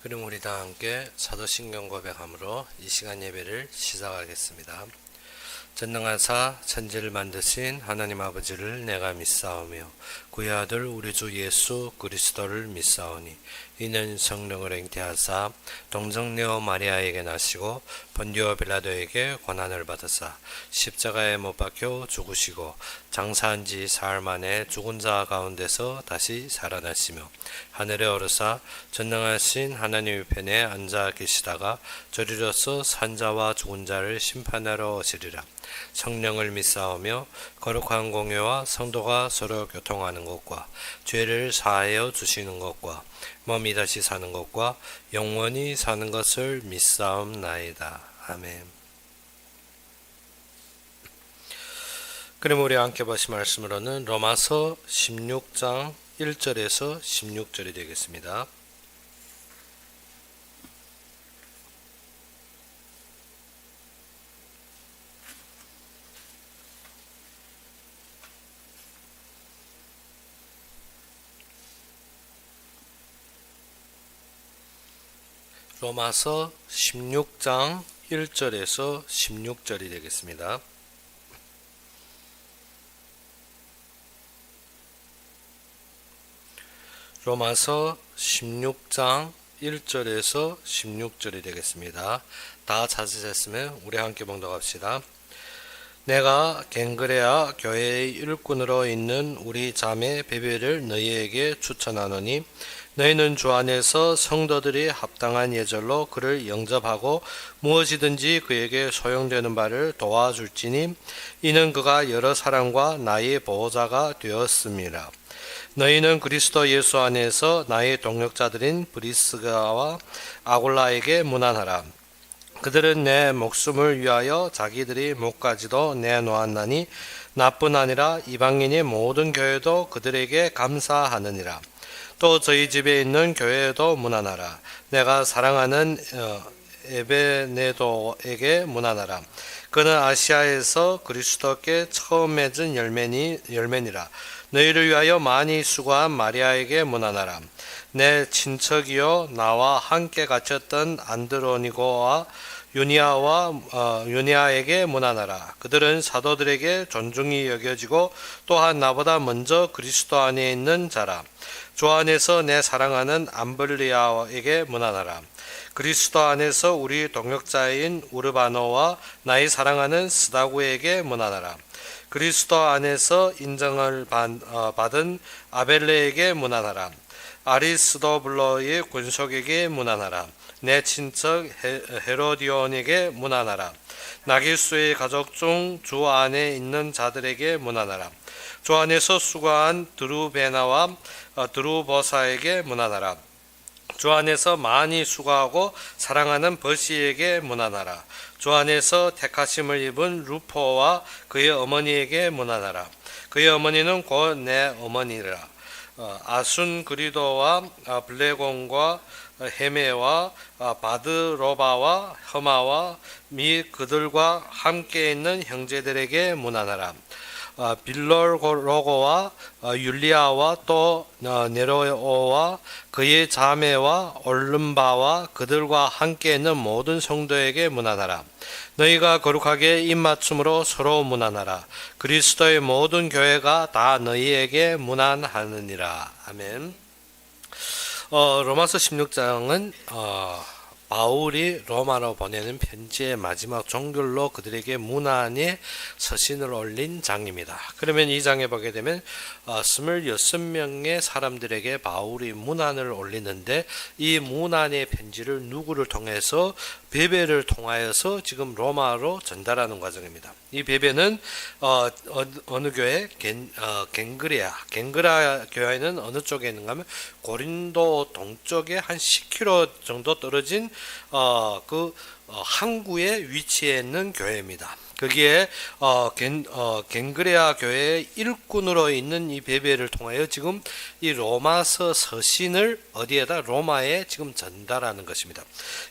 그럼 우리 다 함께 사도신경 고백함으로 이 시간 예배를 시작하겠습니다. 전능하사 천지를 만드신 하나님 아버지를 내가 믿사오며 그의 아들 우리 주 예수 그리스도를 믿사오니 이는 성령을 잉태하사 동정녀 마리아에게 나시고 본디오 빌라도에게 고난을 받으사 십자가에 못 박혀 죽으시고 장사한 지 사흘 만에 죽은 자 가운데서 다시 살아나시며 하늘에 오르사 전능하신 하나님의 편에 앉아 계시다가 저리로서 산자와 죽은 자를 심판하러 오시리라. 성령을 믿사오며 거룩한 공회와 성도가 서로 교통하는 것과 죄를 사하여 주시는 것과 몸이 다시 사는 것과 영원히 사는 것을 믿사옵나이다. 아멘. 그럼 우리 함께 보신 말씀으로는 로마서 16장 1절에서 16절이 되겠습니다. 로마서 16장 1절에서 16절이 되겠습니다. 로마서 16장 1절에서 16절이 되겠습니다. 다 찾으셨으면 우리 함께 봉독합시다. 내가 갱그레아 교회의 일꾼으로 있는 우리 자매 베베를 너희에게 추천하노니 너희는 주 안에서 성도들이 합당한 예절로 그를 영접하고 무엇이든지 그에게 소용되는 바를 도와줄지니 이는 그가 여러 사람과 나의 보호자가 되었음이라. 너희는 그리스도 예수 안에서 나의 동역자들인 브리스가와 아굴라에게 문안하라. 그들은 내 목숨을 위하여 자기들이 목까지도 내놓았나니 나뿐 아니라 이방인의 모든 교회도 그들에게 감사하느니라. 또 저희 집에 있는 교회에도 문안하라. 내가 사랑하는 에베네도에게 문안하라. 그는 아시아에서 그리스도께 처음 맺은 열매니라. 너희를 위하여 많이 수고한 마리아에게 문안하라. 내 친척이요 나와 함께 갇혔던 안드로니고와 유니아에게 문안하라. 그들은 사도들에게 존중이 여겨지고 또한 나보다 먼저 그리스도 안에 있는 자라. 주 안에서 내 사랑하는 암블리아에게 문안하라. 그리스도 안에서 우리 동역자인 우르바노와 나의 사랑하는 스다구에게 문안하라. 그리스도 안에서 인정을 받은 아벨레에게 문안하라. 아리스도블로의 군속에게 문안하라. 내 친척 헤로디온에게 문안하라. 나기수의 가족 중 주 안에 있는 자들에게 문안하라. 주 안에서 수고한 드루베나와 드루보사에게 문안하라. 주 안에서 많이 수고하고 사랑하는 버시에게 문안하라. 주 안에서 택하심을 입은 루포와 그의 어머니에게 문안하라. 그의 어머니는 곧 내 어머니라. 아순그리도와 블레곤과 헤메와 바드로바와 허마와 및 그들과 함께 있는 형제들에게 문안하라. 빌로로고와 율리아와 또 네로오와 그의 자매와 올름바와 그들과 함께 있는 모든 성도에게 문안하라. 너희가 거룩하게 입맞춤으로 서로 문안하라. 그리스도의 모든 교회가 다 너희에게 문안하느니라. 아멘. 로마서 16장은 바울이 로마로 보내는 편지의 마지막 종결로 그들에게 문안의 서신을 올린 장입니다. 그러면 이 장에 보게 되면 26명의 사람들에게 바울이 문안을 올리는데 이 문안의 편지를 누구를 통해서 베베를 통하여서 지금 로마로 전달하는 과정입니다. 이 베베는 어느 교회? 갱그레아 교회는 어느 쪽에 있는가 하면 고린도 동쪽에 한 10km 정도 떨어진 항구에 위치해 있는 교회입니다. 거기에 갱그레아 교회의 일꾼으로 있는 이 베베를 통하여 지금 이 로마서 서신을 어디에다 로마에 지금 전달하는 것입니다.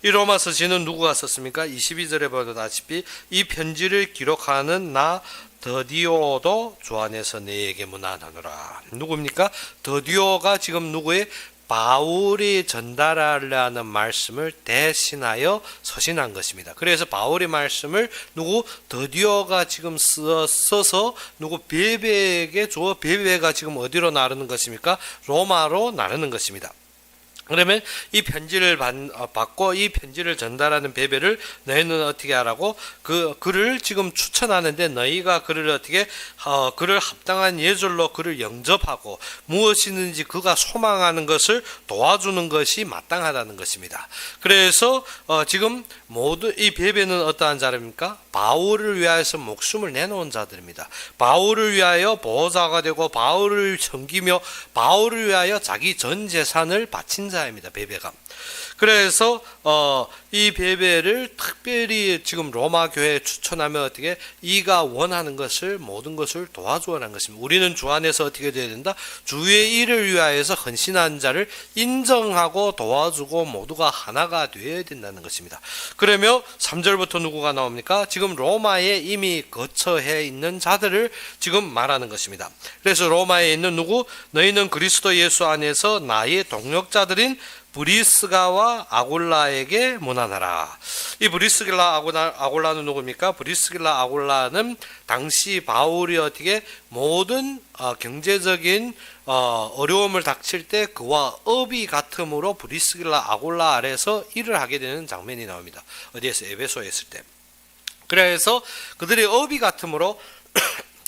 이 로마 서신은 누구가 썼습니까? 22절에 보다시피 이 편지를 기록하는 나 더디오도 주 안에서 너에게 문안하노라. 누굽니까? 더디오가 지금 누구의 바울이 전달하려는 말씀을 대신하여 서신한 것입니다. 그래서 바울의 말씀을 더디오가 지금 써서 베베에게 줘. 베베가 지금 어디로 나르는 것입니까? 로마로 나르는 것입니다. 그러면 이 편지를 받고 이 편지를 전달하는 베베를 너희는 어떻게 하라고? 그를 지금 추천하는데 너희가 그를 어떻게 그를 합당한 예절로 그를 영접하고 무엇이든지 그가 소망하는 것을 도와주는 것이 마땅하다는 것입니다. 그래서 지금 모두 이 베베는 어떠한 자입니까? 바울을 위하여서 목숨을 내놓은 자들입니다. 바울을 위하여 보호자가 되고 바울을 섬기며 바울을 위하여 자기 전 재산을 바친 자입니다. 베베가. 그래서 이 베베를 특별히 지금 로마 교회에 추천하면 어떻게 이가 원하는 것을 모든 것을 도와주라는 것입니다. 우리는 주 안에서 어떻게 되어야 된다? 주의 일을 위하여서 헌신한 자를 인정하고 도와주고 모두가 하나가 되어야 된다는 것입니다. 그러면 3절부터 누구가 나옵니까? 지금 로마에 이미 거처해 있는 자들을 지금 말하는 것입니다. 그래서 로마에 있는 누구? 너희는 그리스도 예수 안에서 나의 동역자들인 브리스가와 아굴라에게 문안하라. 이 브리스길라 아굴라는 누굽니까? 브리스길라 아굴라는 당시 바울이 어떻게 모든 경제적인 어려움을 닥칠 때 그와 업이 같음으로 브리스길라 아굴라 아래서 일을 하게 되는 장면이 나옵니다. 어디에서? 에베소에 있을 때. 그래서 그들의 업이 같음으로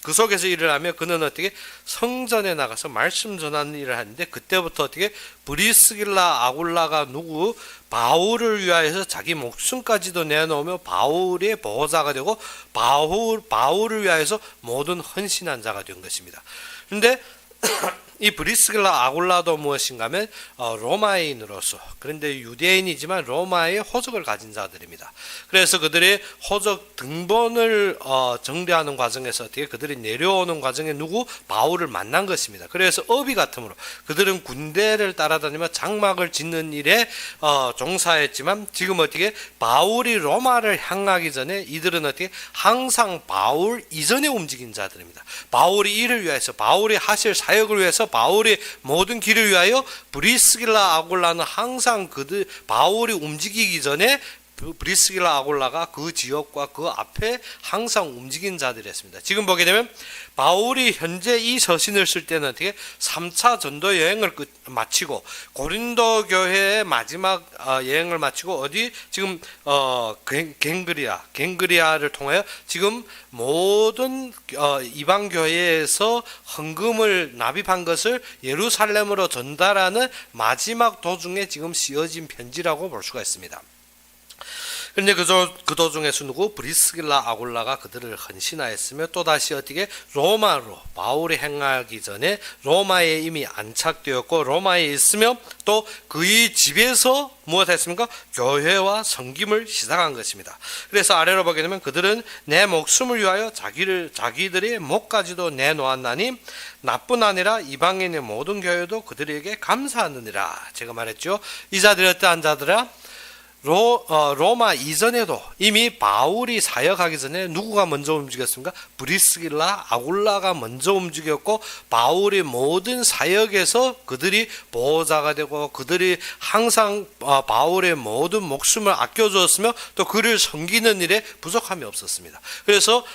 그 속에서 일을 하며 그는 어떻게 성전에 나가서 말씀 전하는 일을 하는데 그때부터 어떻게 브리스길라 아굴라가 바울을 위하여서 자기 목숨까지도 내놓으며 바울의 보호자가 되고 바울을 위하여서 모든 헌신한 자가 된 것입니다. 그런데 이 브리스길라 아굴라도 무엇인가 하면 로마인으로서, 그런데 유대인이지만 로마의 호적을 가진 자들입니다. 그래서 그들의 호적 등본을 정리하는 과정에서 어떻게 그들이 내려오는 과정에 바울을 만난 것입니다. 그래서 업이 같으므로 그들은 군대를 따라다니며 장막을 짓는 일에 종사했지만 지금 어떻게 바울이 로마를 향하기 전에 이들은 어떻게 항상 바울 이전에 움직인 자들입니다. 바울이 일을 위해서, 바울이 하실 사역을 위해서, 바울의 모든 길을 위하여 브리스길라 아굴라는 항상 바울이 움직이기 전에 브리스길라 아굴라가 그 지역과 그 앞에 항상 움직인 자들이었습니다. 지금 보게 되면 바울이 현재 이 서신을 쓸 때는 어떻게 3차 전도 여행을 마치고 고린도 교회의 마지막 여행을 마치고 어디 지금 갱그리아를 통하여 지금 모든 이방 교회에서 헌금을 납입한 것을 예루살렘으로 전달하는 마지막 도중에 지금 씌어진 편지라고 볼 수가 있습니다. 그런데 그 도중에서 브리스길라 아굴라가 그들을 헌신하였으며 또다시 어떻게 로마로 바울이 행하기 전에 로마에 이미 안착되었고 로마에 있으며 또 그의 집에서 무엇했습니까? 교회와 섬김을 시작한 것입니다. 그래서 아래로 보게 되면 그들은 내 목숨을 위하여 자기들의 목까지도 내놓았나니 나뿐 아니라 이방인의 모든 교회도 그들에게 감사하느니라. 제가 말했죠. 이 자들이 어떠한 자들아? 로마 이전에도 이미 바울이 사역하기 전에 누구가 먼저 움직였습니까? 브리스길라 아굴라가 먼저 움직였고 바울의 모든 사역에서 그들이 보호자가 되고 그들이 항상 바울의 모든 목숨을 아껴주었으며 또 그를 섬기는 일에 부족함이 없었습니다. 그래서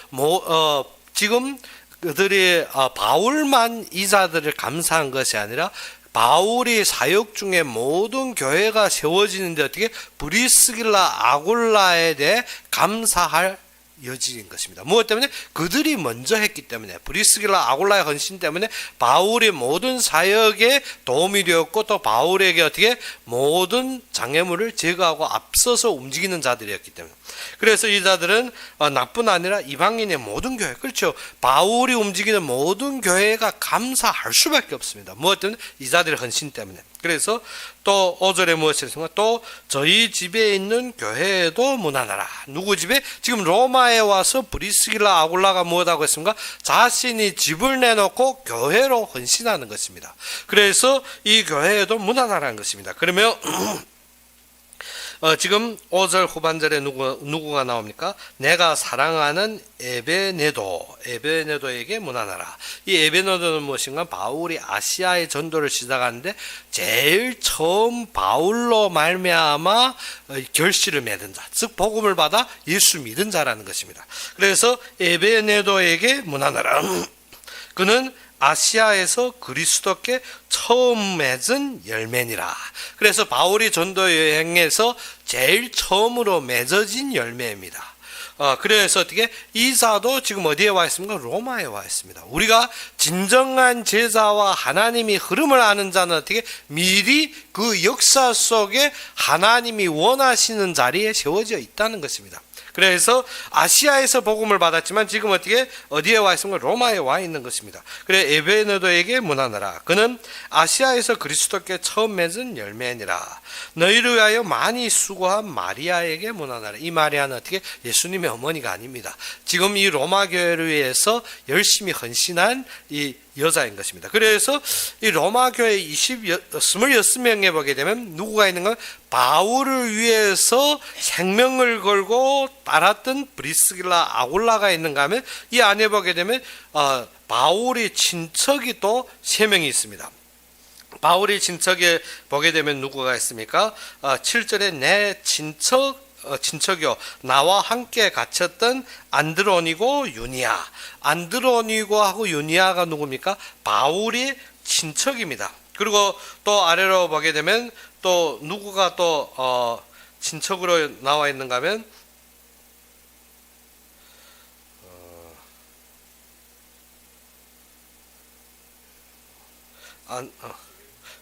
지금 그들이 바울만 이 자들을 감사한 것이 아니라 바울이 사역 중에 모든 교회가 세워지는데 어떻게 브리스길라 아굴라에 대해 감사할 여지인 것입니다. 무엇 때문에? 그들이 먼저 했기 때문에, 브리스길라 아굴라의 헌신 때문에 바울의 모든 사역에 도움이 되었고 또 바울에게 어떻게 모든 장애물을 제거하고 앞서서 움직이는 자들이었기 때문에. 그래서 이 자들은 나뿐 아니라 이방인의 모든 교회, 그렇죠, 바울이 움직이는 모든 교회가 감사할 수밖에 없습니다. 무엇 때문에? 이 자들의 헌신 때문에. 그래서 또 5절에 무엇이 있습니까? 또 저희 집에 있는 교회에도 문안하라. 누구 집에? 지금 로마에 와서 브리스길라 아굴라가 무엇하고 있습니까? 자신이 집을 내놓고 교회로 헌신하는 것입니다. 그래서 이 교회에도 문안하라는 것입니다. 그러면 지금 5절 후반절에 누구가 나옵니까? 내가 사랑하는 에베네도에게 문안하라. 이 에베네도는 무엇인가? 바울이 아시아의 전도를 시작하는데 제일 처음 바울로 말미암아 결실을 맺은 자, 즉 복음을 받아 예수 믿은 자라는 것입니다. 그래서 에베네도에게 문안하라. 그는 아시아에서 그리스도께 처음 맺은 열매니라. 그래서 바울이 전도 여행에서 제일 처음으로 맺어진 열매입니다. 그래서 어떻게 이사도 지금 어디에 와 있습니까? 로마에 와 있습니다. 우리가 진정한 제자와 하나님이 흐름을 아는 자는 어떻게 미리 그 역사 속에 하나님이 원하시는 자리에 세워져 있다는 것입니다. 그래서 아시아에서 복음을 받았지만 지금 어디에 와 있습니까? 로마에 와 있는 것입니다. 그래 에베네도에게 문안하라. 그는 아시아에서 그리스도께 처음 맺은 열매니라. 너희를 위하여 많이 수고한 마리아에게 문안하라. 이 마리아는 예수님의 어머니가 아닙니다. 지금 이 로마 교회를 위해서 열심히 헌신한 이 여자인 것입니다. 그래서 이 로마 교회 26명에 보게 되면 누구가 있는가? 바울을 위해서 생명을 걸고 따랐던 브리스길라 아굴라가 있는가 하면 이 안에 보게 되면 바울이 친척이 또 3명이 있습니다. 바울이 친척에 보게 되면 누구가 있습니까? 7절에 내 친척이요 나와 함께 갇혔던 안드로니고 유니아. 안드로니고하고 유니아가 누굽니까? 바울이 친척입니다. 그리고 또 아래로 보게 되면 또 누구가 또 친척으로 나와 있는가 하면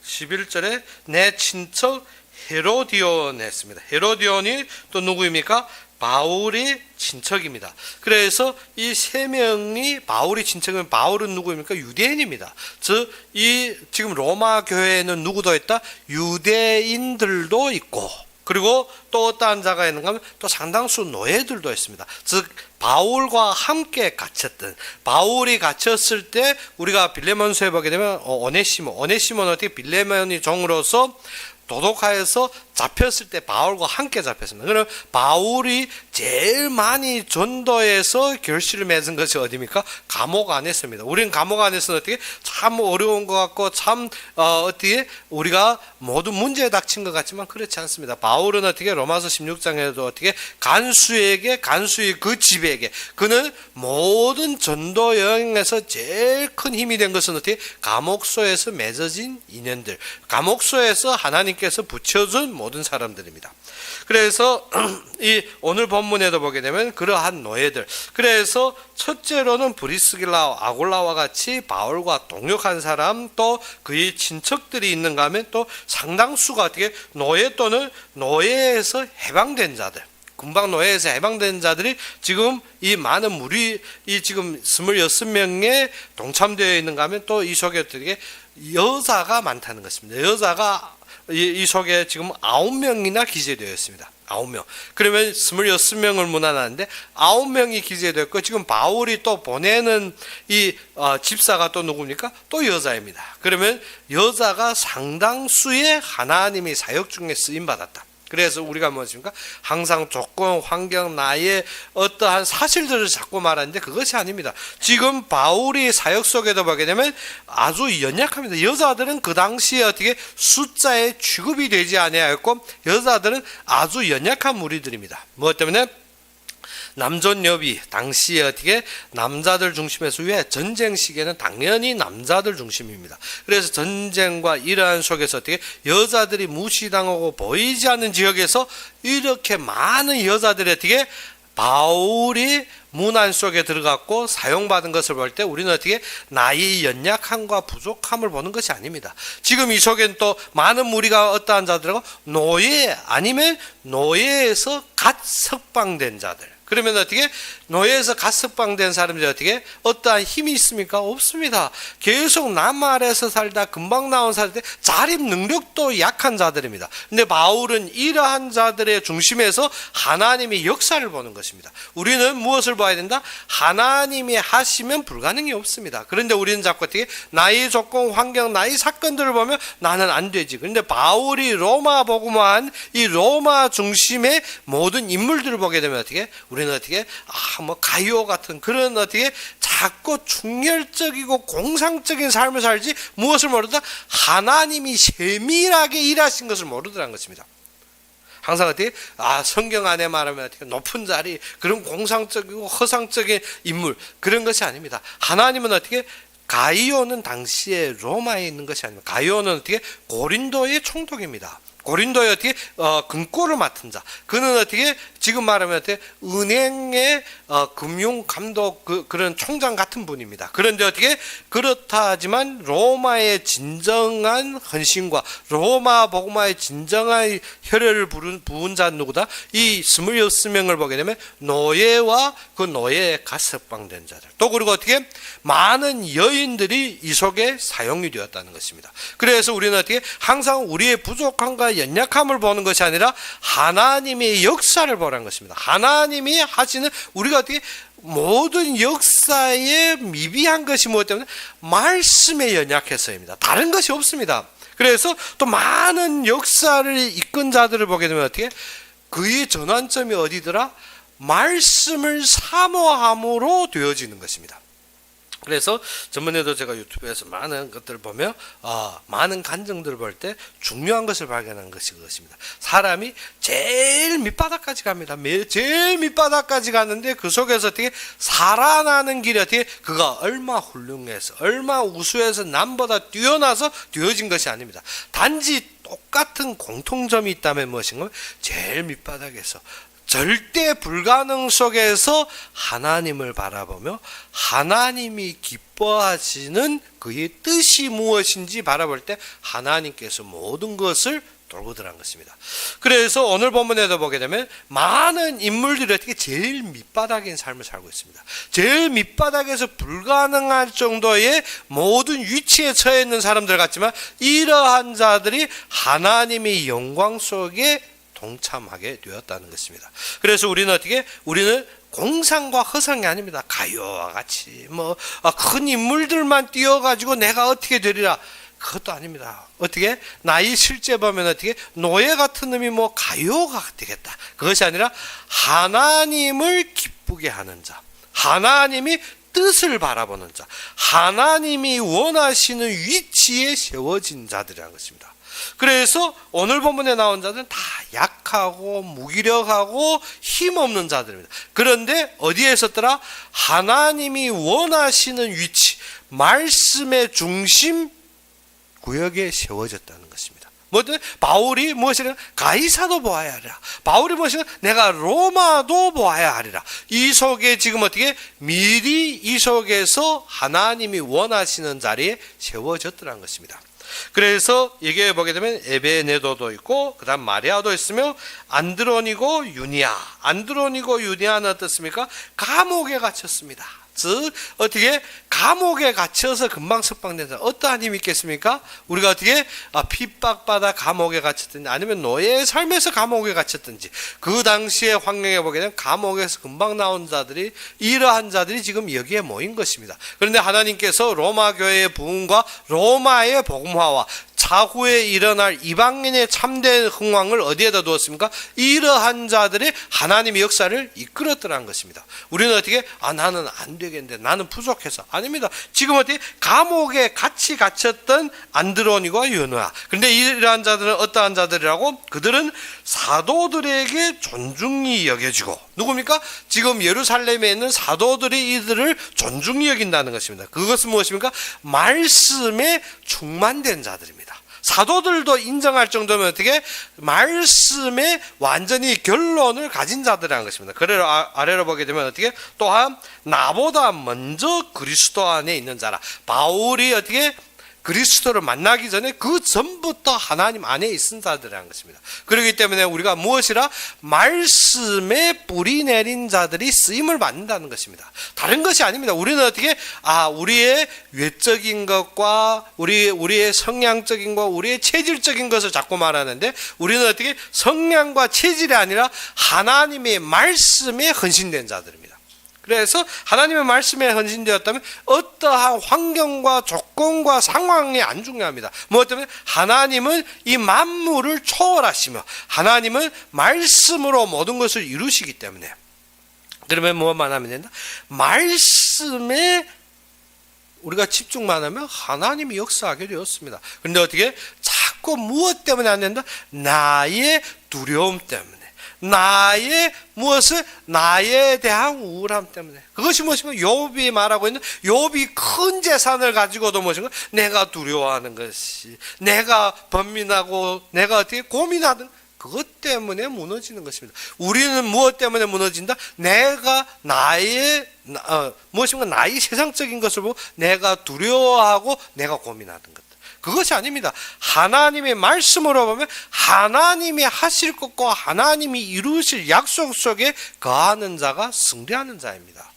11절에 내 친척 헤로디온 했습니다. 헤로디온이 또 누구입니까? 바울이 친척입니다. 그래서 이 3명이 바울이 친척이면 바울은 누구입니까? 유대인입니다. 즉, 지금 로마 교회에는 누구도 있다? 유대인들도 있고, 그리고 또 어떠한 자가 있는가 하면 또 상당수 노예들도 있습니다. 즉 바울과 함께 갇혔던, 바울이 갇혔을 때 우리가 빌레몬서에 보게 되면 오네시모는 어떻게 빌레몬이 종으로서 도독하여서 잡혔을 때 바울과 함께 잡혔습니다. 그럼 바울이 제일 많이 전도해서 결실을 맺은 것이 어디입니까? 감옥 안에서입니다. 우리는 감옥 안에서 어떻게 참 어려운 것 같고 참 어떻게 우리가 모두 문제에 닥친 것 같지만 그렇지 않습니다. 바울은 어떻게 로마서 16장에도 어떻게 간수의 그 집에게 그는 모든 전도 여행에서 제일 큰 힘이 된 것은 어떻게 감옥소에서 맺어진 인연들, 감옥소에서 하나님께서 붙여준 모든 사람들입니다. 그래서 이 오늘 본문에도 보게 되면 그러한 노예들, 그래서 첫째로는 브리스길라 아굴라와 같이 바울과 동역한 사람, 또 그의 친척들이 있는가 하면 또 상당수가 어떻게 노예 또는 노예에서 해방된 자들, 금방 노예에서 해방된 자들이 지금 이 많은 무리, 이 지금 26명에 동참되어 있는가 하면 또 이 속에 어떻게 여자가 많다는 것입니다. 여자가 이 속에 지금 9명이나 기재되어 있습니다. 9명. 그러면 26명을 문안하는데 9명이 기재되었고, 지금 바울이 또 보내는 이 집사가 또 누굽니까? 또 여자입니다. 그러면 여자가 상당수의 하나님의 사역 중에 쓰임받았다. 그래서 우리가 무엇입니까? 항상 조건, 환경, 나의 어떠한 사실들을 자꾸 말하는데 그것이 아닙니다. 지금 바울이 사역 속에도 보게 되면 아주 연약합니다. 여자들은 그 당시에 어떻게 숫자에 취급이 되지 아니하였고, 여자들은 아주 연약한 무리들입니다. 무엇 때문에? 남존여비, 당시에 어떻게 남자들 중심에서 왜 전쟁 시기에는 당연히 남자들 중심입니다. 그래서 전쟁과 이러한 속에서 어떻게 여자들이 무시당하고 보이지 않는 지역에서 이렇게 많은 여자들이 어떻게 바울이 문안 속에 들어갔고 사용받은 것을 볼 때 우리는 어떻게 나의 연약함과 부족함을 보는 것이 아닙니다. 지금 이 속에는 또 많은 무리가 어떠한 자들하고 노예 아니면 노예에서 갓 석방된 자들, 그러면 어떻게 노예에서 가석방된 사람들이 어떻게 어떠한 힘이 있습니까? 없습니다. 계속 남 아래에서 살다 금방 나온 사람들 자립 능력도 약한 자들입니다. 근데 바울은 이러한 자들의 중심에서 하나님의 역사를 보는 것입니다. 우리는 무엇을 봐야 된다? 하나님이 하시면 불가능이 없습니다. 그런데 우리는 자꾸 어떻게 나의 조건, 환경, 나의 사건들을 보면 나는 안 되지. 그런데 바울이 로마 복음화한 이 로마 중심의 모든 인물들을 보게 되면 어떻게 우리는 어떻게 가이오 같은 그런 어떻게 자꾸 충혈적이고 공상적인 삶을 살지 무엇을 모르다 하나님이 세밀하게 일하신 것을 모르더라는 것입니다. 항상 어떻게 성경 안에 말하면 어떻게 높은 자리 그런 공상적이고 허상적인 인물 그런 것이 아닙니다. 하나님은 어떻게 가이오는 당시에 로마에 있는 것이 아닙니다. 가이오는 어떻게 고린도의 총독입니다. 고린도에 어떻게 금고를 맡은 자. 그는 어떻게 지금 말하면 어떻게 은행의 금융 감독 그런 총장 같은 분입니다. 그런데 어떻게 그렇다 하지만 로마의 진정한 헌신과 로마 복음화의 진정한 혈혈을 부은 자는 누구다? 이 26명을 보게 되면 노예와 그 노예에 가석방된 자들. 또 그리고 어떻게 많은 여인들이 이 속에 사용이 되었다는 것입니다. 그래서 우리는 어떻게 항상 우리의 부족함과 연약함을 보는 것이 아니라 하나님의 역사를 보라는 것입니다. 하나님이 하시는 우리가 어떻게 모든 역사에 미비한 것이 무엇 때문에 말씀에 연약해서입니다. 다른 것이 없습니다. 그래서 또 많은 역사를 이끈 자들을 보게 되면 어떻게 그의 전환점이 어디더라? 말씀을 사모함으로 되어지는 것입니다. 그래서 전번에도 제가 유튜브에서 많은 것들을 보며 많은 간증들을 볼 때 중요한 것을 발견한 것이 그것입니다. 사람이 제일 밑바닥까지 갑니다. 제일 밑바닥까지 갔는데 그 속에서 어떻게 살아나는 길이 어떻게 그가 얼마 훌륭해서 얼마 우수해서 남보다 뛰어나서 되어진 것이 아닙니다. 단지 똑같은 공통점이 있다면 무엇인가? 제일 밑바닥에서 절대 불가능 속에서 하나님을 바라보며 하나님이 기뻐하시는 그의 뜻이 무엇인지 바라볼 때 하나님께서 모든 것을 돌고 들어간 것입니다. 그래서 오늘 본문에도 보게 되면 많은 인물들이 어떻게 제일 밑바닥인 삶을 살고 있습니다. 제일 밑바닥에서 불가능할 정도의 모든 위치에 처해 있는 사람들 같지만 이러한 자들이 하나님의 영광 속에 동참하게 되었다는 것입니다. 그래서 우리는 어떻게 우리는 공상과 허상이 아닙니다. 가요와 같이 큰 인물들만 띄어가지고 내가 어떻게 되리라 그것도 아닙니다. 어떻게 나이 실제 보면 어떻게 노예 같은 놈이 가요가 되겠다. 그것이 아니라 하나님을 기쁘게 하는 자, 하나님이 뜻을 바라보는 자, 하나님이 원하시는 위치에 세워진 자들이라는 것입니다. 그래서 오늘 본문에 나온 자들은 다 약하고 무기력하고 힘없는 자들입니다. 그런데 어디에 있었더라? 하나님이 원하시는 위치, 말씀의 중심 구역에 세워졌다는 것입니다. 바울이 무엇이냐? 가이사도 보아야 하리라. 바울이 무엇이냐? 내가 로마도 보아야 하리라. 이 속에 지금 어떻게 미리 이 속에서 하나님이 원하시는 자리에 세워졌더라는 것입니다. 그래서 여기에 보게 되면 에베네도도 있고 그 다음 마리아도 있으며 안드로니고 유니아는 어떻습니까? 감옥에 갇혔습니다. 즉 어떻게 감옥에 갇혀서 금방 석방된 사람 어떠한 힘이 있겠습니까? 우리가 어떻게 핍박받아 감옥에 갇혔든지 아니면 노예의 삶에서 감옥에 갇혔든지 그 당시의 환경에 보게 되면 감옥에서 금방 나온 자들이 이러한 자들이 지금 여기에 모인 것입니다. 그런데 하나님께서 로마 교회의 부흥과 로마의 복음화와 차후에 일어날 이방인의 참된 흥왕을 어디에다 두었습니까? 이러한 자들이 하나님의 역사를 이끌었더라는 것입니다. 우리는 어떻게 나는 안 되겠는데 나는 부족해서 아닙니다. 지금 어떻게 감옥에 같이 갇혔던 안드로니와 유노아. 그런데 이러한 자들은 어떠한 자들이라고? 그들은 사도들에게 존중이 여겨지고 누굽니까? 지금 예루살렘에 있는 사도들이 이들을 존중히 여긴다는 것입니다. 그것은 무엇입니까? 말씀에 충만된 자들입니다. 사도들도 인정할 정도면 어떻게 말씀에 완전히 결론을 가진 자들이라는 것입니다. 그래로 아래로 보게 되면 어떻게 또한 나보다 먼저 그리스도 안에 있는 자라. 바울이 어떻게 그리스도를 만나기 전에 그 전부터 하나님 안에 있은 자들이라는 것입니다. 그렇기 때문에 우리가 무엇이라 말씀에 뿌리 내린 자들이 쓰임을 받는다는 것입니다. 다른 것이 아닙니다. 우리는 어떻게 우리의 외적인 것과 우리의 성향적인 것, 우리의 체질적인 것을 자꾸 말하는데 우리는 어떻게 성향과 체질이 아니라 하나님의 말씀에 헌신된 자들입니다. 그래서 하나님의 말씀에 헌신되었다면 어떠한 환경과 조건과 상황이 안 중요합니다. 무엇 때문에? 하나님은 이 만물을 초월하시며 하나님은 말씀으로 모든 것을 이루시기 때문에. 그러면 무엇만 하면 된다? 말씀에 우리가 집중만 하면 하나님이 역사하게 되었습니다. 그런데 어떻게? 자꾸 무엇 때문에 안 된다? 나의 두려움 때문에. 나에 대한 우울함 때문에. 그것이 무엇이면 욥이 말하고 있는, 욥이 큰 재산을 가지고도 무엇인가? 내가 두려워하는 것이, 내가 번민하고 내가 어떻게 고민하든 그것 때문에 무너지는 것입니다. 우리는 무엇 때문에 무너진다? 내가 나의 세상적인 것을 보고 내가 두려워하고 내가 고민하는 것. 그것이 아닙니다. 하나님의 말씀으로 보면 하나님이 하실 것과 하나님이 이루실 약속 속에 거하는 자가 승리하는 자입니다.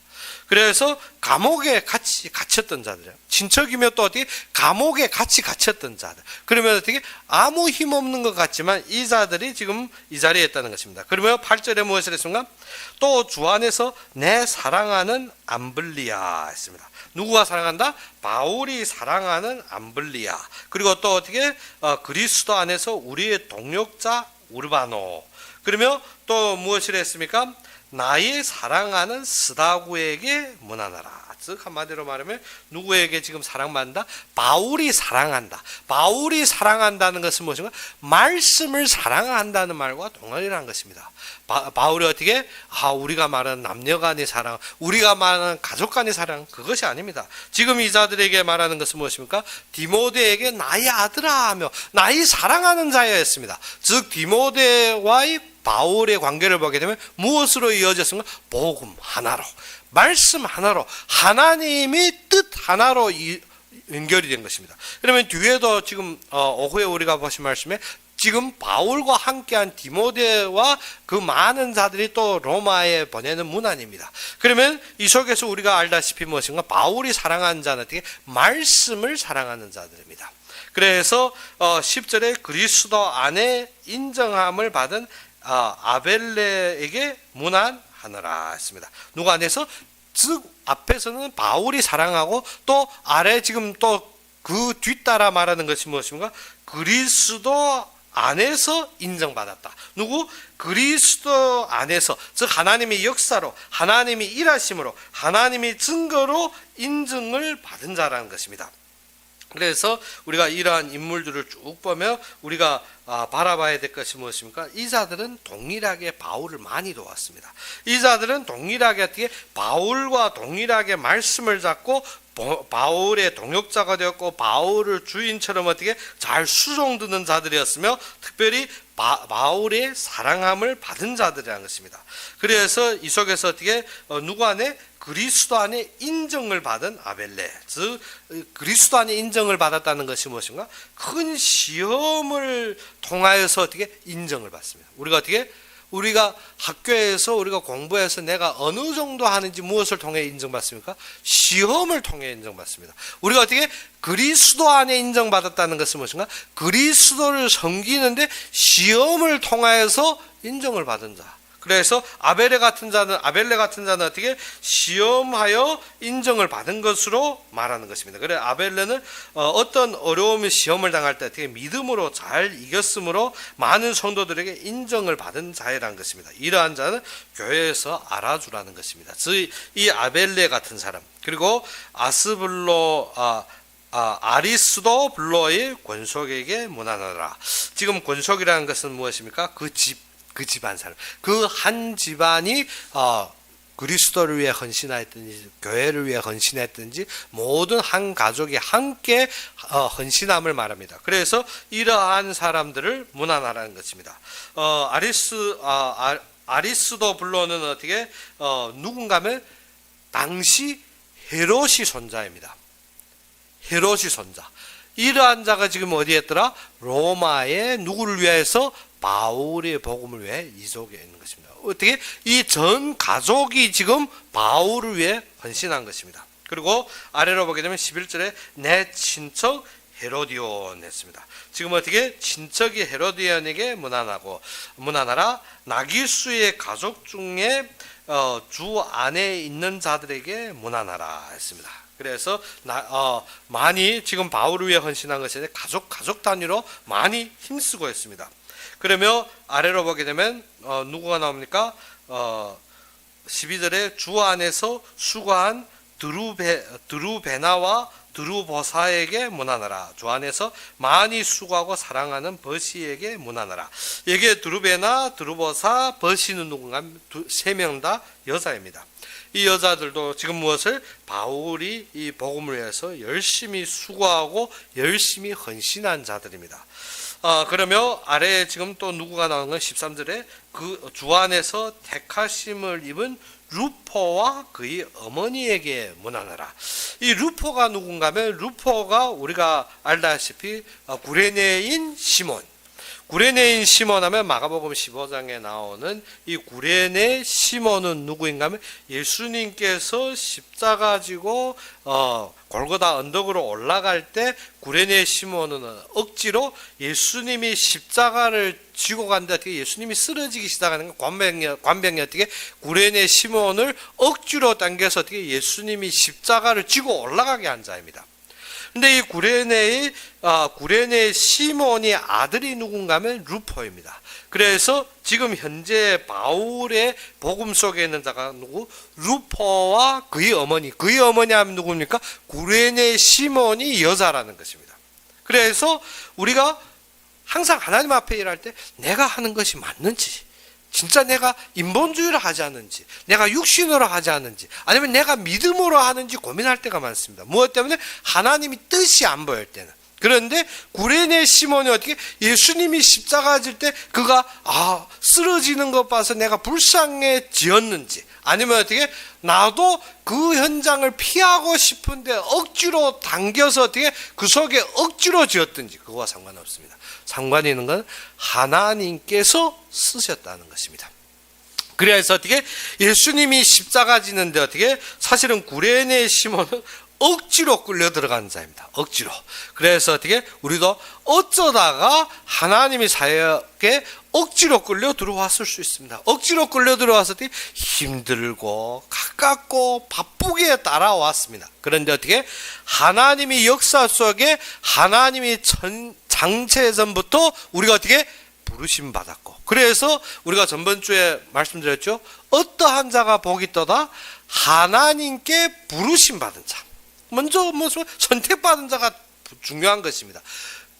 그래서 감옥에 같이 갇혔던 자들, 친척이며 또 어떻게 감옥에 같이 갇혔던 자들, 그러면 어떻게 아무 힘 없는 것 같지만 이 자들이 지금 이 자리에 있다는 것입니다. 그러면 8절에 무엇을 했습니까? 또 주 안에서 내 사랑하는 암블리아 했습니다. 누구가 사랑한다? 바울이 사랑하는 암블리아. 그리고 또 어떻게 그리스도 안에서 우리의 동력자 우르바노. 그러면 또 무엇을 했습니까? 나의 사랑하는 스다구에게 문안하라. 즉 한마디로 말하면 누구에게 지금 사랑받는다? 바울이 사랑한다. 바울이 사랑한다는 것은 무엇인가? 말씀을 사랑한다는 말과 동일한 것입니다. 바울이 어떻게? 우리가 말하는 남녀간의 사랑, 우리가 말하는 가족간의 사랑, 그것이 아닙니다. 지금 이 자들에게 말하는 것은 무엇입니까? 디모데에게 나의 아들아 하며 나의 사랑하는 자였습니다. 즉 디모데와의 바울의 관계를 보게 되면 무엇으로 이어졌습니까? 복음 하나로, 말씀 하나로, 하나님의 뜻 하나로 연결이 된 것입니다. 그러면 뒤에도 지금 오후에 우리가 보신 말씀에 지금 바울과 함께한 디모데와 그 많은 자들이 또 로마에 보내는 문안입니다. 그러면 이 속에서 우리가 알다시피 무엇인가? 바울이 사랑하는 자는 어떻게? 말씀을 사랑하는 자들입니다. 그래서 10절에 그리스도 안에 인정함을 받은 아벨레에게 문안하느라 했습니다. 누구 안에서? 즉 앞에서는 바울이 사랑하고 또 아래 지금 또 그 뒤따라 말하는 것이 무엇입니까? 그리스도 안에서 인정받았다. 누구? 그리스도 안에서, 즉 하나님의 역사로, 하나님의 일하심으로, 하나님의 증거로 인정을 받은 자라는 것입니다. 그래서 우리가 이러한 인물들을 쭉 보면 우리가 바라봐야 될 것이 무엇입니까? 이 자들은 동일하게 바울을 많이 도왔습니다. 이 자들은 동일하게 어떻게 바울과 동일하게 말씀을 잡고 바울의 동역자가 되었고 바울을 주인처럼 어떻게 잘 수종드는 자들이었으며 특별히 바울의 사랑함을 받은 자들이라는 것입니다. 그래서 이 속에서 어떻게 누구 안에? 그리스도 안에 인정을 받은 아벨레, 즉 그리스도 안에 인정을 받았다는 것이 무엇인가? 큰 시험을 통하여서 어떻게 인정을 받습니다. 우리가 학교에서 우리가 공부해서 내가 어느 정도 하는지 무엇을 통해 인정받습니까? 시험을 통해 인정받습니다. 우리가 어떻게 그리스도 안에 인정받았다는 것은 무엇인가? 그리스도를 섬기는데 시험을 통하여서 인정을 받은 자. 그래서 아벨레 같은 자는 어떻게 시험하여 인정을 받은 것으로 말하는 것입니다. 그래 아벨레는 어떤 어려움의 시험을 당할 때 어떻게 믿음으로 잘 이겼으므로 많은 성도들에게 인정을 받은 자라는 것입니다. 이러한 자는 교회에서 알아주라는 것입니다. 즉 이 아벨레 같은 사람, 그리고 아리스도 블로의 권속에게 문안하라. 지금 권속이라는 것은 무엇입니까? 그 집안 사람, 그 한 집안이 그리스도를 위해 헌신하였든지 교회를 위해 헌신했든지 모든 한 가족이 함께 헌신함을 말합니다. 그래서 이러한 사람들을 문안하라는 것입니다. 아리스도 블로는 어떻게 누군가면 당시 헤롯이 손자입니다. 헤롯이 손자. 이러한 자가 지금 어디에 있더라? 로마에 누구를 위해서? 바울의 복음을 위해 이속에 있는 것입니다. 어떻게? 이 전 가족이 지금 바울을 위해 헌신한 것입니다. 그리고 아래로 보게 되면 11절에 내 친척 헤로디온 했습니다. 지금 어떻게? 친척이 헤로디온에게 문안하라. 나기수의 가족 중에 주 안에 있는 자들에게 문안하라 했습니다. 그래서 많이 지금 바울을 위해 헌신한 것이 가족 단위로 많이 힘쓰고 있습니다. 그러면 아래로 보게 되면 누구가 나옵니까? 12절에 주 안에서 수고한 드루베나와 드루보사에게 문안하라. 주 안에서 많이 수고하고 사랑하는 버시에게 문안하라. 여기에 드루베나, 드루보사, 버시는 누군가? 세 명 다 여자입니다. 이 여자들도 지금 무엇을? 바울이 이 복음을 위해서 열심히 수고하고 열심히 헌신한 자들입니다. 그러면 아래에 지금 또 누구가 나오는 건 13절에 그 주 안에서 택하심을 입은 루포와 그의 어머니에게 문안하라. 이 루포가 누군가 하면 루포가 우리가 알다시피 구레네인 시몬. 구레네인 시몬 하면 마가복음 15장에 나오는 이 구레네 시몬은 누구인가 하면 예수님께서 십자가 지고 골고다 언덕으로 올라갈 때 구레네 시몬은 억지로 예수님이 십자가를 지고 간다. 어떻게 예수님이 쓰러지기 시작하는 관병이 어떻게 구레네 시몬을 억지로 당겨서 어떻게 예수님이 십자가를 지고 올라가게 한 자입니다. 근데 이 구레네 시몬이 아들이 누군가 하면 루포입니다. 그래서 지금 현재 바울의 복음 속에 있는 자가 누구? 루포와 그의 어머니 하면 누굽니까? 구레네 시몬이 여자라는 것입니다. 그래서 우리가 항상 하나님 앞에 일할 때 내가 하는 것이 맞는지, 진짜 내가 인본주의로 하지 않는지, 내가 육신으로 하지 않는지, 아니면 내가 믿음으로 하는지 고민할 때가 많습니다. 무엇 때문에? 하나님이 뜻이 안 보일 때는. 그런데 구레네 시몬이 어떻게 예수님이 십자가 질 때 그가 쓰러지는 것 봐서 내가 불쌍해지었는지, 아니면 어떻게 나도 그 현장을 피하고 싶은데 억지로 당겨서 어떻게 그 속에 억지로 지었든지 그거와 상관없습니다. 상관이 있는 건 하나님께서 쓰셨다는 것입니다. 그래서 어떻게 예수님이 십자가 지는데 어떻게 사실은 구레네 시몬은 억지로 끌려 들어가는 자입니다. 억지로. 그래서 어떻게 우리도 어쩌다가 하나님의 사역에 억지로 끌려 들어왔을 수 있습니다. 억지로 끌려 들어와서 힘들고 가깝고 바쁘게 따라왔습니다. 그런데 어떻게 하나님의 역사 속에 하나님이 장세전부터 우리가 어떻게 부르심 받았고, 그래서 우리가 전번주에 말씀드렸죠. 어떠한 자가 복이 있도다? 하나님께 부르심 받은 자. 먼저 선택받은 자가 중요한 것입니다.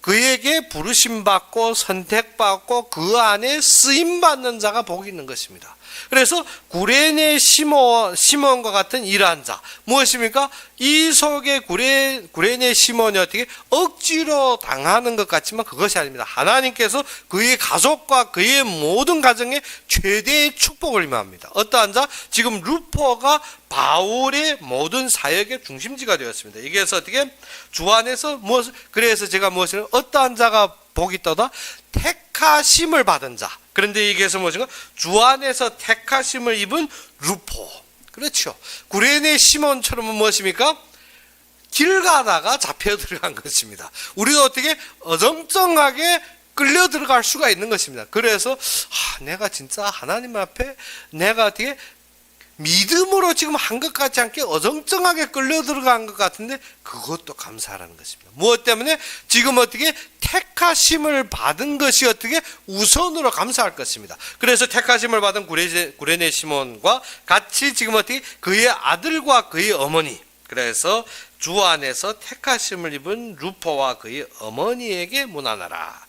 그에게 부르심 받고 선택받고 그 안에 쓰임 받는 자가 복이 있는 것입니다. 그래서 구레네 시몬과 같은 이러한 자 무엇입니까? 이 속에 구레네 시몬이 어떻게 억지로 당하는 것 같지만 그것이 아닙니다. 하나님께서 그의 가족과 그의 모든 가정에 최대의 축복을 임합니다. 어떠한 자? 지금 루포가 바울의 모든 사역의 중심지가 되었습니다. 이게서 어떻게 주 안에서 그래서 제가 무엇을 어떠한 자가 복이 있도다? 택하심을 받은 자. 그런데 이게서 무엇인가? 주 안에서 택하심을 입은 루포. 그렇죠. 구레네 시몬처럼은 무엇입니까? 길 가다가 잡혀 들어간 것입니다. 우리가 어떻게 어정쩡하게 끌려 들어갈 수가 있는 것입니다. 그래서 내가 진짜 하나님 앞에 내가 어떻게 믿음으로 지금 한 것 같지 않게 어정쩡하게 끌려 들어간 것 같은데 그것도 감사하라는 것입니다. 무엇 때문에? 지금 어떻게 택하심을 받은 것이 어떻게 우선으로 감사할 것입니다. 그래서 택하심을 받은 구레네 시몬과 같이 지금 어떻게 그의 아들과 그의 어머니, 그래서 주 안에서 택하심을 입은 루포와 그의 어머니에게 문안하라.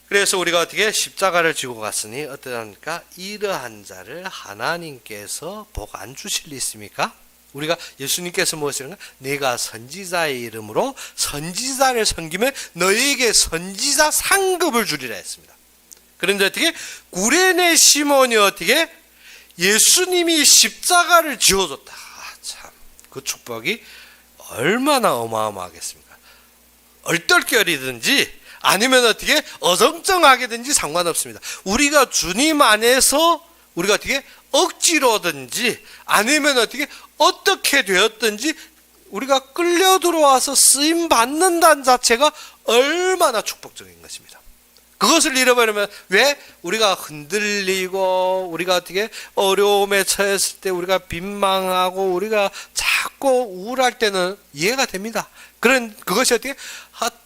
그래서 우리가 어떻게 십자가를 지고 갔으니 어떠합니까? 이러한 자를 하나님께서 복 안 주실 리 있습니까? 우리가 예수님께서 무엇이는가? 내가 선지자의 이름으로 선지자를 섬기면 너희에게 선지자 상급을 주리라 했습니다. 그런데 어떻게 구레네 시몬이 어떻게 예수님이 십자가를 지어줬다. 참, 그 축복이 얼마나 어마어마하겠습니까? 얼떨결이든지 아니면 어떻게 어정쩡하게든지 상관없습니다. 우리가 주님 안에서 우리가 어떻게 억지로든지 아니면 어떻게 되었든지 우리가 끌려 들어와서 쓰임 받는다는 자체가 얼마나 축복적인 것입니다. 그것을 잃어버리면 왜 우리가 흔들리고 우리가 어떻게 어려움에 처했을 때 우리가 빈망하고 우리가 자꾸 우울할 때는 이해가 됩니다. 그것이 어떻게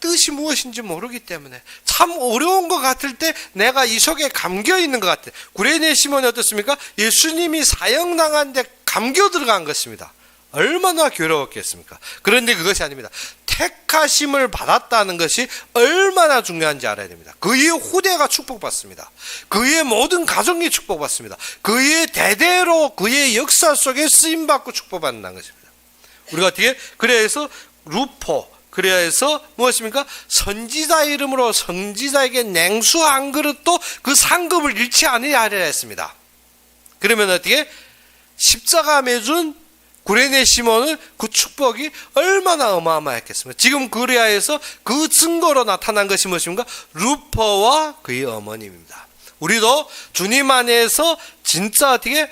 뜻이 무엇인지 모르기 때문에 참 어려운 것 같을 때 내가 이 속에 감겨 있는 것 같아. 구레네 시몬이 어떻습니까? 예수님이 사형당한 데 감겨 들어간 것입니다. 얼마나 괴로웠겠습니까? 그런데 그것이 아닙니다. 택하심을 받았다는 것이 얼마나 중요한지 알아야 됩니다. 그의 후대가 축복받습니다. 그의 모든 가정이 축복받습니다. 그의 대대로 그의 역사 속에 쓰임받고 축복받는다는 것입니다. 우리가 어떻게 그래서 루포 그래서 무엇입니까? 선지자 이름으로 선지자에게 냉수 한 그릇도 그 상급을 잃지 않으려 하려 했습니다. 그러면 어떻게 십자가 매준 구레네 시몬은 그 축복이 얼마나 어마어마했겠습니까? 지금 그리하에서 그 증거로 나타난 것이 무엇입니까? 루퍼와 그의 어머님입니다. 우리도 주님 안에서 진짜 어떻게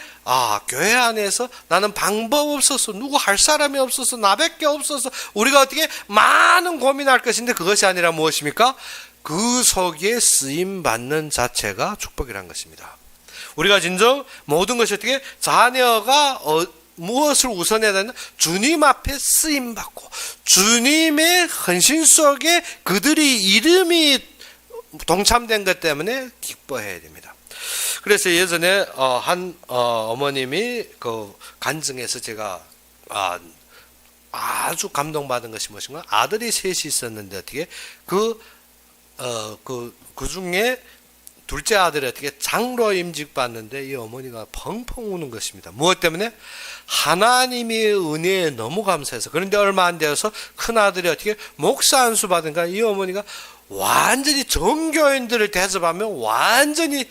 교회 안에서 나는 방법 없어서 누구 할 사람이 없어서 나밖에 없어서 우리가 어떻게 많은 고민할 것인데 그것이 아니라 무엇입니까? 그 속에 쓰임 받는 자체가 축복이란 것입니다. 우리가 진정 모든 것이 어떻게 자녀가 무엇을 우선해야 되나? 주님 앞에 쓰임받고 주님의 헌신 속에 그들의 이름이 동참된 것 때문에 기뻐해야 됩니다. 그래서 예전에 한 어머님이 그 간증에서 제가 아주 감동받은 것이 무엇인가? 아들이 셋이 있었는데 어떻게 그 중에 둘째 아들이 어떻게 장로 임직 받는데 이 어머니가 펑펑 우는 것입니다. 무엇 때문에? 하나님의 은혜에 너무 감사해서. 그런데 얼마 안 되어서 큰 아들이 어떻게 목사 안수 받은가 이 어머니가 완전히 정교인들을 대접하며 완전히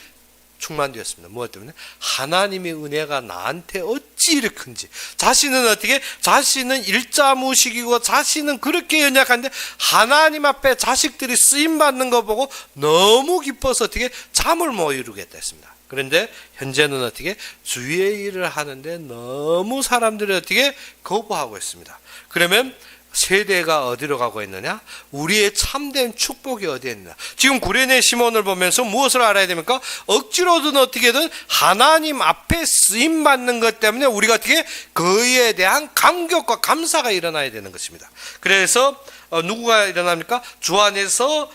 충만되었습니다. 무엇 때문에? 하나님의 은혜가 나한테 어찌 이렇게 큰지. 자신은 일자무식이고 자신은 그렇게 연약한데 하나님 앞에 자식들이 쓰임받는 거 보고 너무 기뻐서 어떻게 잠을 못 이루겠다 했습니다. 그런데 현재는 어떻게 주위의 일을 하는데 너무 사람들이 어떻게 거부하고 있습니다. 그러면 세대가 어디로 가고 있느냐? 우리의 참된 축복이 어디에 있느냐? 지금 구레네 시몬을 보면서 무엇을 알아야 됩니까? 억지로든 어떻게든 하나님 앞에 쓰임받는 것 때문에 우리가 어떻게 그에 대한 감격과 감사가 일어나야 되는 것입니다. 그래서 누구가 일어납니까? 주 안에서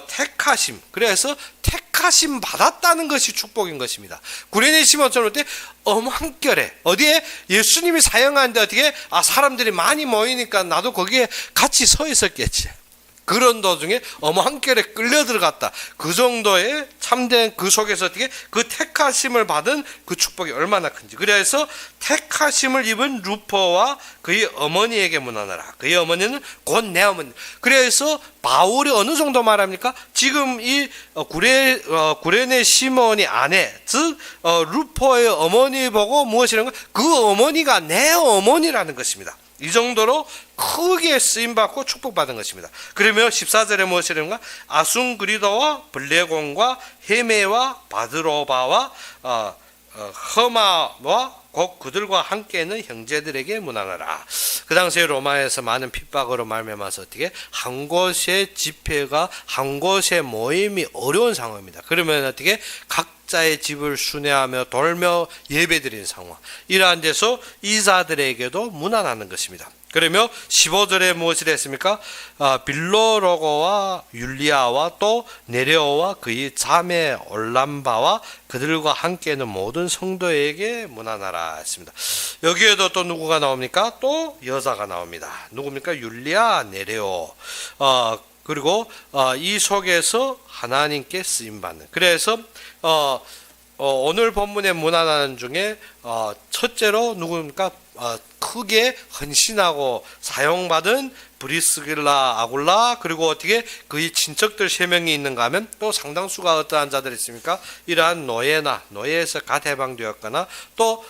택하심. 그래서 택하심 받았다는 것이 축복인 것입니다. 구레네 시몬처럼 때 한결에 어디에 예수님이 사형하는데 어떻게 사람들이 많이 모이니까 나도 거기에 같이 서 있었겠지. 그런 도중에 한결에 끌려 들어갔다. 그 정도의 참된 그 속에서 어떻게 그 택하심을 받은 그 축복이 얼마나 큰지. 그래서 택하심을 입은 루퍼와 그의 어머니에게 문안하라. 그의 어머니는 곧 내 어머니. 그래서 바울이 어느 정도 말합니까? 지금 이 구레네 시몬이 아내, 즉 루퍼의 어머니 보고 무엇이라는 가 그 어머니가 내 어머니라는 것입니다. 이 정도로 크게 쓰임받고 축복받은 것입니다. 그러면 14절에 무엇이라는가? 아순그리도와 블레곤과 헤메와 바드로바와 허마와 곧 그들과 함께 있는 형제들에게 문안하라. 그 당시에 로마에서 많은 핍박으로 말미암아서 어떻게 한 곳의 집회가 한 곳의 모임이 어려운 상황입니다. 그러면 어떻게 각자의 집을 순회하며 돌며 예배드리는 상황. 이러한 데서 이사들에게도 문안하는 것입니다. 그러며 15절에 무엇을 했습니까? 빌로로고와 율리아와 또 네레오와 그의 자매 올람바와 그들과 함께는 모든 성도에게 문안하라 했습니다. 여기에도 또 누구가 나옵니까? 또 여자가 나옵니다. 누굽니까? 율리아, 네레오. 그리고 이 속에서 하나님께 쓰임받는. 그래서 오늘 본문의 문안하는 중에 첫째로 누굽니까? 크게 헌신하고 사용받은 브리스길라, 아굴라, 그리고 어떻게 그의 친척들 3명이 있는가 하면 또 상당수가 어떠한 자들이 있습니까? 이러한 노예에서 갓 해방되었거나 또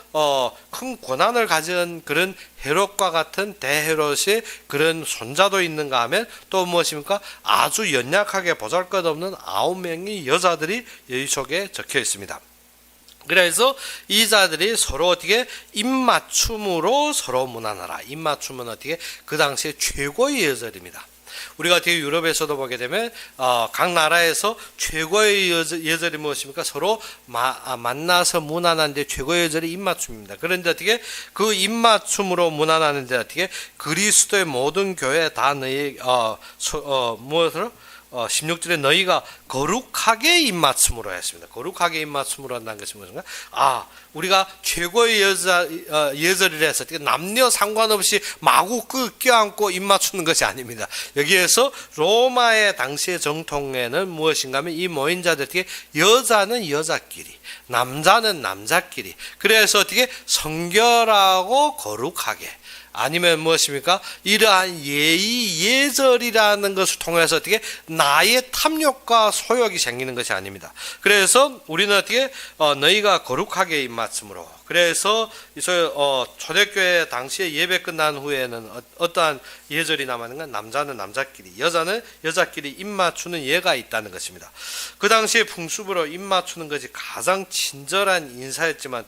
큰 권한을 가진 그런 헤롯과 같은 대헤롯의 그런 손자도 있는가 하면 또 무엇입니까? 아주 연약하게 보잘것없는 9명의 여자들이 여기 속에 적혀 있습니다. 그래서 이 자들이 서로 어떻게 입맞춤으로 서로 문안하라. 입맞춤은 어떻게 그 당시에 최고의 예절입니다. 우리가 어떻게 유럽에서도 보게 되면 각 나라에서 최고의 예절이 무엇입니까? 서로 만나서 문안하는데 최고의 예절이 입맞춤입니다. 그런데 어떻게 그 입맞춤으로 문안하는데 어떻게 그리스도의 모든 교회 다 너희 무엇으로 16절에 너희가 거룩하게 입맞춤으로 했습니다. 거룩하게 입맞춤으로 한다는 것이 무엇인가? 우리가 최고의 예절이라 해서 남녀 상관없이 마구 껴안고 입맞추는 것이 아닙니다. 여기에서 로마의 당시의 정통에는 무엇인가 하면 이 모인 자들 어떻게 여자는 여자끼리, 남자는 남자끼리, 그래서 어떻게 성결하고 거룩하게, 아니면 무엇입니까? 이러한 예절이라는 것을 통해서 어떻게 나의 탐욕과 소욕이 생기는 것이 아닙니다. 그래서 우리는 어떻게 너희가 거룩하게 입맞춤으로, 그래서 초대교회 당시에 예배 끝난 후에는 어떠한 예절이 남았는가? 남자는 남자끼리, 여자는 여자끼리 입맞추는 예가 있다는 것입니다. 그 당시에 풍습으로 입맞추는 것이 가장 친절한 인사였지만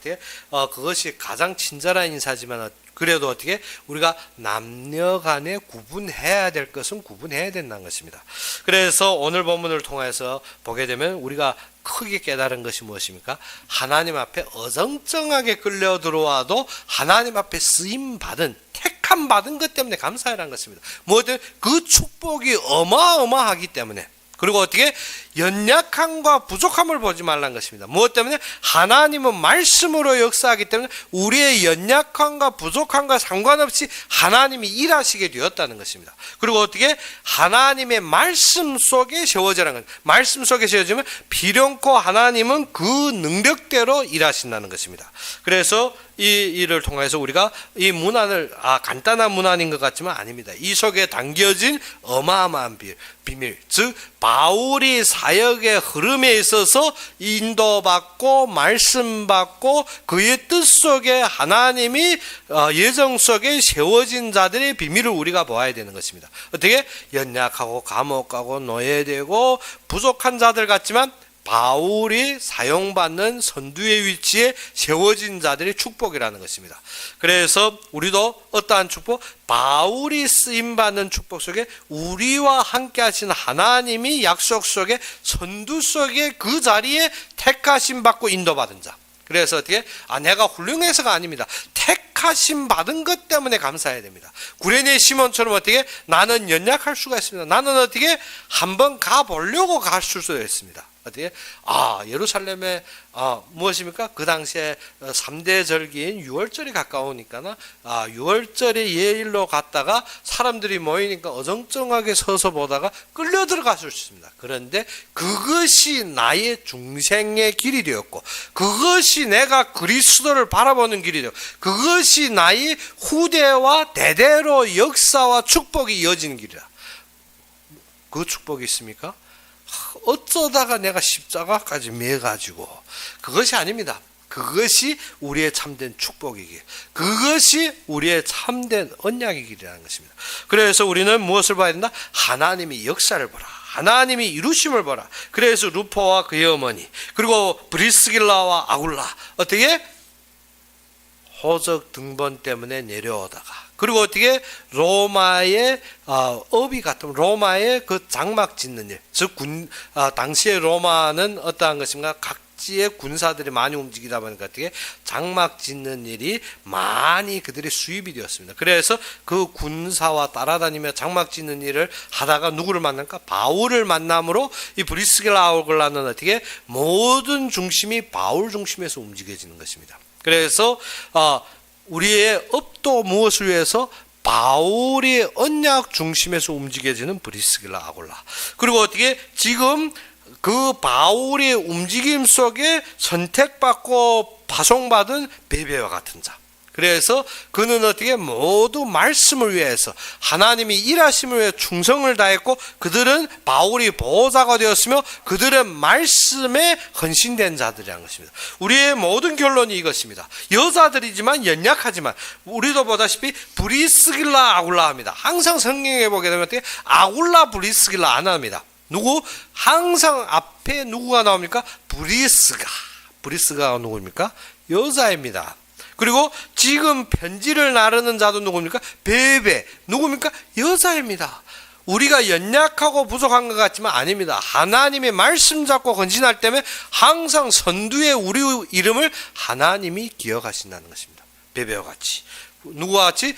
그것이 가장 친절한 인사지만 그래도 어떻게 우리가 남녀 간에 구분해야 될 것은 구분해야 된다는 것입니다. 그래서 오늘 본문을 통해서 보게 되면 우리가 크게 깨달은 것이 무엇입니까? 하나님 앞에 어정쩡하게 끌려 들어와도 하나님 앞에 쓰임 받은, 택함 받은 것 때문에 감사하라는 것입니다. 뭐든 그 축복이 어마어마하기 때문에, 그리고 어떻게 연약함과 부족함을 보지 말라는 것입니다. 무엇 때문에? 하나님은 말씀으로 역사하기 때문에 우리의 연약함과 부족함과 상관없이 하나님이 일하시게 되었다는 것입니다. 그리고 어떻게? 하나님의 말씀 속에 세워지라는 것. 말씀 속에 세워지면 비령코 하나님은 그 능력대로 일하신다는 것입니다. 그래서 이 일을 통해서 우리가 이 문안을 간단한 문안인 것 같지만 아닙니다. 이 속에 담겨진 어마어마한 비밀, 즉 바울이 사역의 흐름에 있어서 인도받고 말씀받고 그의 뜻 속에 하나님이 예정 속에 세워진 자들의 비밀을 우리가 보아야 되는 것입니다. 어떻게? 연약하고 감옥가고 노예되고 부족한 자들 같지만 바울이 사용받는 선두의 위치에 세워진 자들의 축복이라는 것입니다. 그래서 우리도 어떠한 축복? 바울이 쓰임받는 축복 속에 우리와 함께 하신 하나님이 약속 속에 선두 속에 그 자리에 택하심 받고 인도받은 자. 그래서 어떻게? 내가 훌륭해서가 아닙니다. 택하심 받은 것 때문에 감사해야 됩니다. 구레네 시몬처럼 어떻게? 나는 연약할 수가 있습니다. 나는 어떻게? 한번 가보려고 갈 수도 있습니다. 어떻게? 예루살렘에 무엇입니까? 그 당시에 3대 절기인 유월절이 가까우니까 6월절의 예일로 갔다가 사람들이 모이니까 어정쩡하게 서서 보다가 끌려 들어갔을 수 있습니다. 그런데 그것이 나의 중생의 길이 되었고, 그것이 내가 그리스도를 바라보는 길이 되었고, 그것이 나의 후대와 대대로 역사와 축복이 이어지는 길이다. 그 축복이 있습니까? 어쩌다가 내가 십자가까지 매가지고, 그것이 아닙니다. 그것이 우리의 참된 축복이기에, 그것이 우리의 참된 언약이기라는 것입니다. 그래서 우리는 무엇을 봐야 된다? 하나님의 역사를 보라, 하나님이 이루심을 보라. 그래서 루포와 그의 어머니, 그리고 브리스길라와 아굴라 어떻게? 호적 등본 때문에 내려오다가, 그리고 어떻게? 로마의 업이 같은 로마의 그 장막 짓는 일, 즉 당시의 로마는 어떠한 것인가? 각지의 군사들이 많이 움직이다 보니까 어떻게? 장막 짓는 일이 많이 그들이 수입이 되었습니다. 그래서 그 군사와 따라다니며 장막 짓는 일을 하다가 누구를 만날까? 바울을 만남으로 이 브리스길라 아굴라는 어떻게? 모든 중심이 바울 중심에서 움직여지는 것입니다. 그래서 우리의 업도 무엇을 위해서? 바울의 언약 중심에서 움직여지는 브리스길라 아굴라. 그리고 어떻게? 지금 그 바울의 움직임 속에 선택받고 파송받은 베베와 같은 자. 그래서 그는 어떻게 모두 말씀을 위해서 하나님이 일하심을 위해 충성을 다했고 그들은 바울이 보호자가 되었으며 그들의 말씀에 헌신된 자들이라는 것입니다. 우리의 모든 결론이 이것입니다. 여자들이지만 연약하지만 우리도 보다시피 브리스길라 아굴라 합니다. 항상 성경에 보게 되면 어떻게 아굴라 브리스길라 안 합니다. 누구? 항상 앞에 누구가 나옵니까? 브리스가 누구입니까? 여자입니다. 그리고 지금 편지를 나르는 자도 누굽니까? 베베. 누굽니까? 여자입니다. 우리가 연약하고 부족한 것 같지만 아닙니다. 하나님의 말씀 잡고 헌신할 때면 항상 선두에 우리 이름을 하나님이 기억하신다는 것입니다. 베베와 같이. 누구와 같이?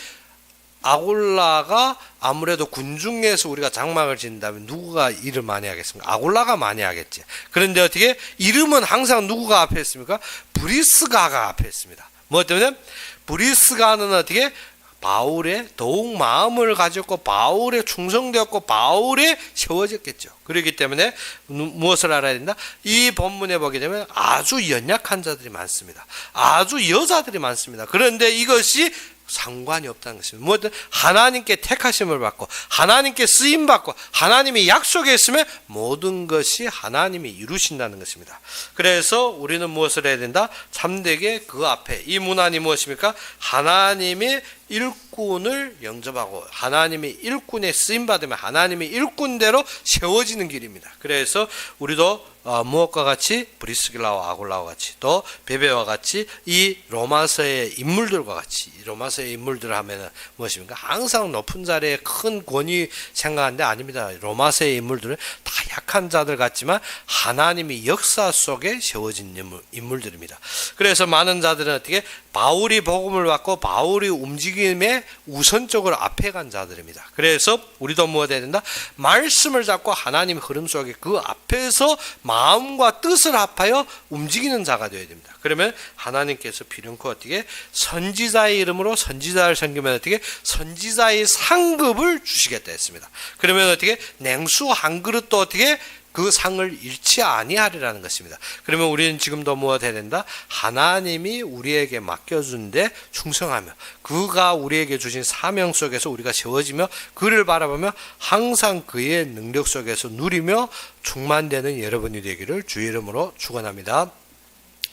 아굴라가 아무래도 군중에서 우리가 장막을 짓는다면 누구가 일을 많이 하겠습니까? 아굴라가 많이 하겠지. 그런데 어떻게? 이름은 항상 누구가 앞에 있습니까? 브리스가가 앞에 있습니다. 뭐 때문에? 브리스가는 어떻게? 바울의 더욱 마음을 가졌고 바울에 충성되었고 바울에 세워졌겠죠. 그렇기 때문에 무엇을 알아야 된다? 이 본문에 보게 되면 아주 연약한 자들이 많습니다. 아주 여자들이 많습니다. 그런데 이것이 상관이 없다는 것입니다. 무엇든 하나님께 택하심을 받고 하나님께 쓰임 받고 하나님이 약속했으면 모든 것이 하나님이 이루신다는 것입니다. 그래서 우리는 무엇을 해야 된다? 참되게 그 앞에 이 문안이 무엇입니까? 하나님의 일꾼을 영접하고 하나님의 일꾼에 쓰임 받으면 하나님의 일꾼대로 세워지는 길입니다. 그래서 우리도 무엇과 같이 브리스길라와 아굴라와 같이 또 베베와 같이 이 로마서의 인물들과 같이 로마서의 인물들 하면은 무엇입니까? 항상 높은 자리에 큰 권위 생각하는데 아닙니다. 로마서의 인물들은 다 약한 자들 같지만 하나님이 역사 속에 세워진 인물들입니다. 그래서 많은 자들은 어떻게 바울이 복음을 받고 바울이 움직임에 우선적으로 앞에 간 자들입니다. 그래서 우리도 무엇 해야 된다? 말씀을 잡고 하나님 흐름 속에 그 앞에서 마음과 뜻을 합하여 움직이는 자가 되어야 됩니다. 그러면 하나님께서 비련코 어떻게 선지자의 이름으로 선지자를 섬기면 어떻게 선지자의 상급을 주시겠다 했습니다. 그러면 어떻게 냉수 한 그릇도 어떻게 그 상을 잃지 아니하리라는 것입니다. 그러면 우리는 지금도 무엇 해야 된다? 하나님이 우리에게 맡겨준데 충성하며 그가 우리에게 주신 사명 속에서 우리가 세워지며 그를 바라보며 항상 그의 능력 속에서 누리며 충만되는 여러분이 되기를 주의 이름으로 축원합니다.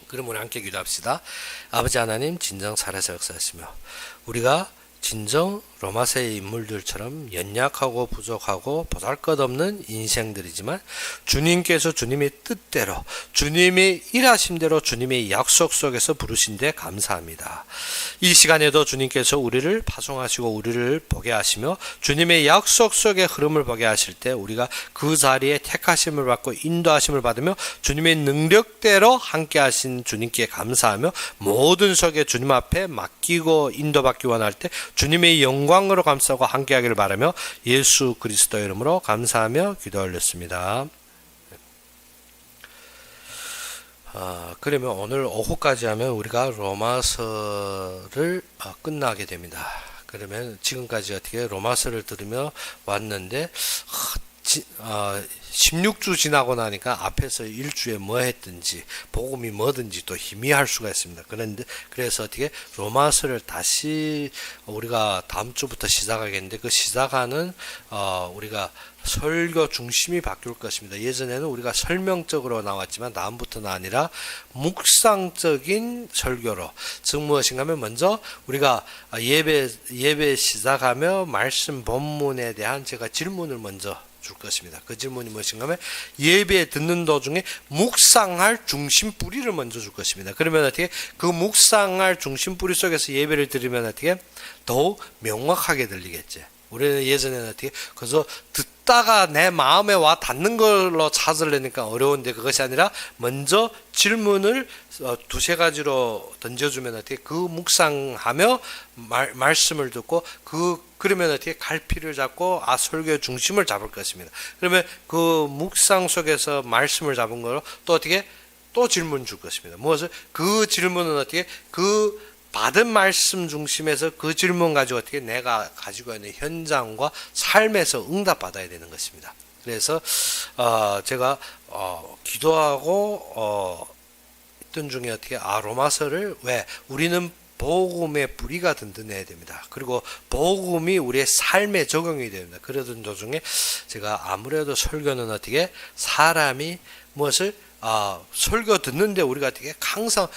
그럼 우리 함께 기도합시다. 아버지 하나님 진정 살아서 역사하시며 우리가 진정 로마서의 인물들처럼 연약하고 부족하고 보잘것없는 인생들이지만 주님께서 주님의 뜻대로 주님의 일하심대로 주님의 약속 속에서 부르신 데 감사합니다. 이 시간에도 주님께서 우리를 파송하시고 우리를 보게 하시며 주님의 약속 속의 흐름을 보게 하실 때 우리가 그 자리에 택하심을 받고 인도하심을 받으며 주님의 능력대로 함께 하신 주님께 감사하며 모든 속에 주님 앞에 맡기고 인도받기 원할 때 주님의 영광으로 감싸고 함께하기를 바라며 예수 그리스도의 이름으로 감사하며 기도 올렸습니다. 그러면 오늘 오후까지 하면 우리가 로마서를 끝나게 됩니다. 그러면 지금까지 어떻게 로마서를 들으며 왔는데 16주 지나고 나니까 앞에서 1주에 뭐 했든지 복음이 뭐든지 또 희미할 수가 있습니다. 그런데 그래서 어떻게 로마서를 다시 우리가 다음 주부터 시작하겠는데 그 시작하는 우리가 설교 중심이 바뀔 것입니다. 예전에는 우리가 설명적으로 나왔지만 다음부터는 아니라 묵상적인 설교로 즉 무엇인가 하면 먼저 우리가 예배 시작하며 말씀 본문에 대한 제가 질문을 먼저 줄 것입니다. 그 질문이 무엇인가 하면 예배 듣는 도중에 묵상할 중심뿌리를 먼저 줄 것입니다. 그러면 어떻게 그 묵상할 중심뿌리 속에서 예배를 드리면 어떻게 더욱 명확하게 들리겠지. 우리는 예전에는 어떻게 그래서 듣다가 내 마음에 와 닿는 걸로 찾으려니까 어려운데 그것이 아니라 먼저 질문을 두세 가지로 던져주면 어떻게 그 묵상하며 말씀을 듣고 그러면 어떻게 갈피를 잡고 설교의 중심을 잡을 것입니다. 그러면 그 묵상 속에서 말씀을 잡은 거로 또 어떻게 또 질문 줄 것입니다. 무엇을 그 질문은 어떻게 그 받은 말씀 중심에서 그 질문 가지고 어떻게 내가 가지고 있는 현장과 삶에서 응답받아야 되는 것입니다. 그래서 제가 기도하고 있던 중에 어떻게 로마서를 왜 우리는 복음의 뿌리가 든든해야 됩니다. 그리고 복음이 우리의 삶에 적용이 됩니다. 그러던 도중에 제가 아무래도 설교는 어떻게 사람이 무엇을 설교 듣는데 우리가 어떻게 항상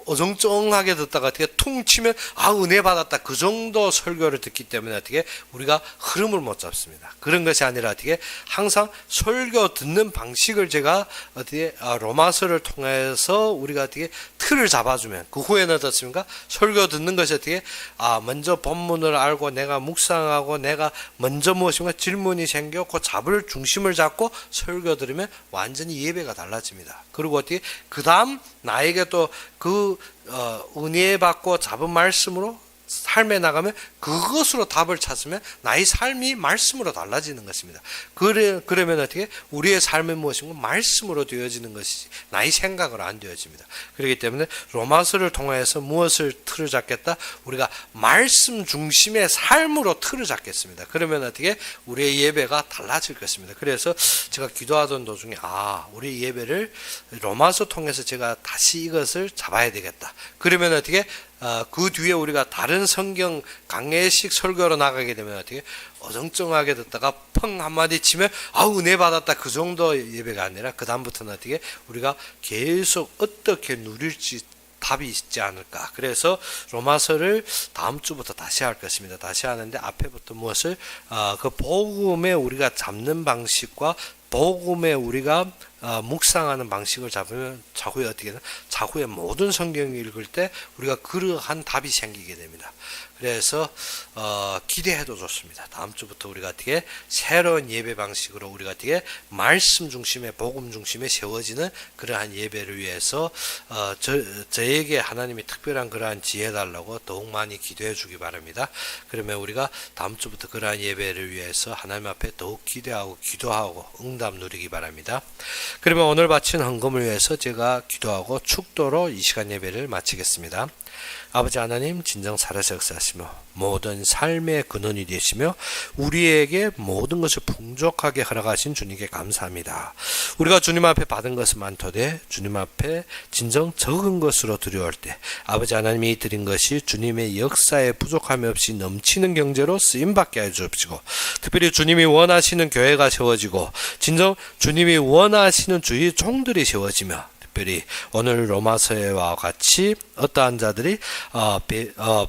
어정쩡하게 듣다가 어떻게 퉁 치면 은혜 받았다 그 정도 설교를 듣기 때문에 어떻게 우리가 흐름을 못 잡습니다. 그런 것이 아니라 어떻게 항상 설교 듣는 방식을 제가 어떻게 로마서를 통해서 우리가 어떻게 틀을 잡아주면 그 후에는 어떻습니까? 설교 듣는 것이 어떻게 먼저 본문을 알고 내가 묵상하고 내가 먼저 무엇인가 질문이 생겨 그 잡을 중심을 잡고 설교 들으면 완전히 예배가 달라집니다. 그리고 어떻게 그 다음 나에게 또 그 은혜 받고 잡은 말씀으로 삶에 나가면 그것으로 답을 찾으면 나의 삶이 말씀으로 달라지는 것입니다. 그러면 어떻게 우리의 삶은 무엇인가 말씀으로 되어지는 것이지 나의 생각으로 안 되어집니다. 그렇기 때문에 로마서를 통해서 무엇을 틀을 잡겠다? 우리가 말씀 중심의 삶으로 틀을 잡겠습니다. 그러면 어떻게 우리의 예배가 달라질 것입니다. 그래서 제가 기도하던 도중에 우리 예배를 로마서 통해서 제가 다시 이것을 잡아야 되겠다. 그러면 어떻게 그 뒤에 우리가 다른 성경 강해식 설교로 나가게 되면 어떻게 어정쩡하게 듣다가 펑 한마디 치면 은혜 받았다 그 정도 예배가 아니라 그 다음부터는 어떻게 우리가 계속 어떻게 누릴지 답이 있지 않을까. 그래서 로마서를 다음 주부터 다시 할 것입니다. 다시 하는데 앞에부터 무엇을 그 복음에 우리가 잡는 방식과 복음에 우리가 묵상하는 방식을 잡으면 차후에 모든 성경을 읽을 때 우리가 그러한 답이 생기게 됩니다. 그래서 기대해도 좋습니다. 다음 주부터 우리가 어떻게 새로운 예배 방식으로 우리가 어떻게 말씀 중심의 복음 중심에 세워지는 그러한 예배를 위해서 저에게 하나님이 특별한 그러한 지혜 달라고 더욱 많이 기도해 주기 바랍니다. 그러면 우리가 다음 주부터 그러한 예배를 위해서 하나님 앞에 더욱 기대하고 기도하고 응답 누리기 바랍니다. 그러면 오늘 바친 헌금을 위해서 제가 기도하고 축도로 이 시간 예배를 마치겠습니다. 아버지 하나님, 진정 살아서 역사하시며 모든 삶의 근원이 되시며 우리에게 모든 것을 풍족하게 허락하신 주님께 감사합니다. 우리가 주님 앞에 받은 것은 많도되 주님 앞에 진정 적은 것으로 드려올 때 아버지 하나님이 드린 것이 주님의 역사에 부족함이 없이 넘치는 경제로 쓰임받게 해 주옵시고, 특별히 주님이 원하시는 교회가 세워지고 진정 주님이 원하시는 주의 종들이 세워지며, 특별히 오늘 로마서와 같이 어떠한 자들이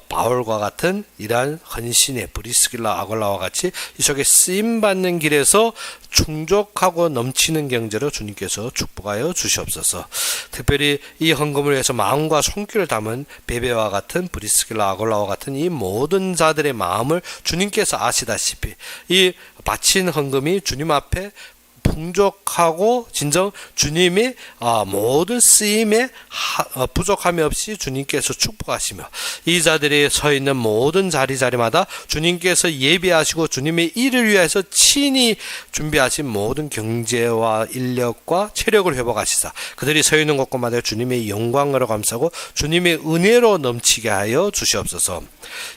바울과 같은 이러한 헌신의 브리스길라 아골라와 같이 이 속에 쓰임받는 길에서 충족하고 넘치는 경제로 주님께서 축복하여 주시옵소서. 특별히 이 헌금을 위해서 마음과 손길을 담은 베베와 같은 브리스길라 아골라와 같은 이 모든 자들의 마음을 주님께서 아시다시피 이 바친 헌금이 주님 앞에 풍족하고 진정 주님이 모든 쓰임에 부족함이 없이 주님께서 축복하시며 이 자들이 서 있는 모든 자리마다 주님께서 예비하시고 주님의 일을 위해서 친히 준비하신 모든 경제와 인력과 체력을 회복하시사 그들이 서 있는 곳곳마다 주님의 영광으로 감싸고 주님의 은혜로 넘치게 하여 주시옵소서.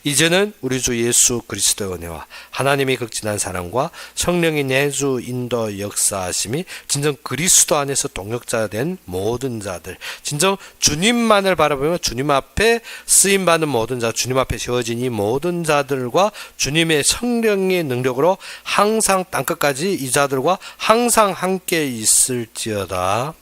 이제는 우리 주 예수 그리스도의 은혜와 하나님의 극진한 사랑과 성령의 내주 인도 역사하심이 진정 그리스도 안에서 동역자 된 모든 자들, 진정 주님만을 바라보며 주님 앞에 쓰임받는 모든 자, 주님 앞에 세워진 이 모든 자들과 주님의 성령의 능력으로 항상 땅끝까지 이 자들과 항상 함께 있을지어다.